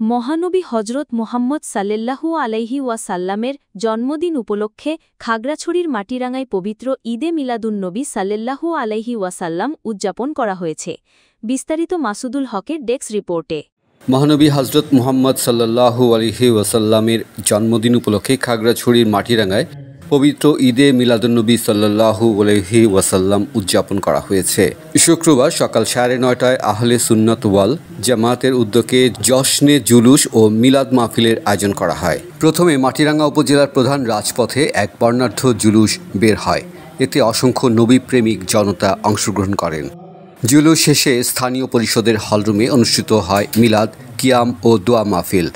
মহানবী হজরত মুহাম্মদ সাল্লাল্লাহু আলাইহি ওয়াসাল্লামের জন্মদিন উপলক্ষে খাগড়াছড়ির মাটিরাঙ্গায় পবিত্র ঈদে মিলাদুন্নবী সাল্লাল্লাহু আলাইহি ওয়াসাল্লাম উদযাপন করা হয়েছে। বিস্তারিত মাসুদুল হকের ডেস্ক রিপোর্টে। মহানবী হজরত মুহাম্মদ সাল্লাল্লাহু আলাইহি ওয়াসাল্লামের জন্মদিন উপলক্ষে খাগড়াছড়ির মাটিরাঙ্গায় পবিত্র ঈদে মিলাদুন্নবী সাল্লাল্লাহু আলাইহি ওয়াসাল্লাম উদযাপন করা হয়েছে। শুক্রবার সকাল 9:30টায় আহলে সুন্নাত ওয়াল জামাতের উদ্যোগে জশ্নে জুলুস ও মিলাদ মাহফিলের আয়োজন করা হয়। প্রথমে মাটিরাঙ্গা উপজেলার প্রধান রাজপথে এক বর্ণাঢ্য জুলুস বের হয়। এতে অসংখ্য নবী প্রেমিক জনতা অংশগ্রহণ করেন। জুলুস শেষে স্থানীয় পরিষদের হলরুমে অনুষ্ঠিত হয় মিলাদ, কিয়াম ও দোয়া মাহফিল।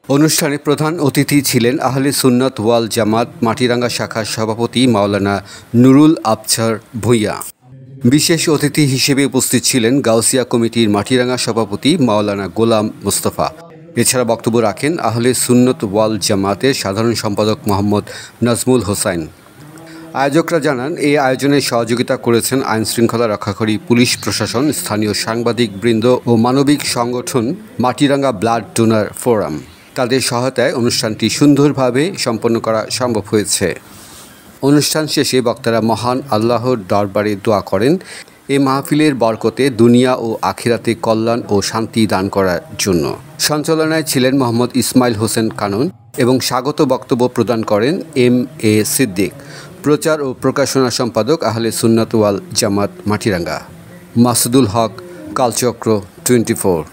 অনুষ্ঠানে প্রধান অতিথি ছিলেন আহলে সুন্নাত ওয়াল জামাত মাটিরাঙ্গা শাখার সভাপতি মাওলানা নুরুল আবছার ভূঁইয়া। বিশেষ অতিথি হিসেবে উপস্থিত ছিলেন গাউসিয়া কমিটির মাটিরাঙ্গা সভাপতি মাওলানা গোলাম মোস্তফা। এছাড়া বক্তব্য রাখেন আহলে সুন্নাত ওয়াল জামাতের সাধারণ সম্পাদক মোহাম্মদ নাজমুল হোসাইন। আয়োজকরা জানান, এই আয়োজনে সহযোগিতা করেছেন আইনশৃঙ্খলা রক্ষাকারী পুলিশ প্রশাসন, স্থানীয় সাংবাদিক বৃন্দ ও মানবিক সংগঠন মাটিরাঙ্গা ব্লাড ডোনার ফোরাম। তাদের সহায়তায় অনুষ্ঠানটি সুন্দরভাবে সম্পন্ন করা সম্ভব হয়েছে। অনুষ্ঠান শেষে বক্তারা মহান আল্লাহর দরবারে দোয়া করেন এ মাহফিলের বরকতে দুনিয়া ও আখিরাতে কল্যাণ ও শান্তি দান করার জন্য। সঞ্চালনায় ছিলেন মোহাম্মদ ইসমাইল হোসেন কানন এবং স্বাগত বক্তব্য প্রদান করেন MA সিদ্দিক, প্রচার ও প্রকাশনা সম্পাদক আহলে সুন্নাত ওয়াল জামাত মাটিরাঙ্গা। মাসুদুল হক, কালচক্র 24।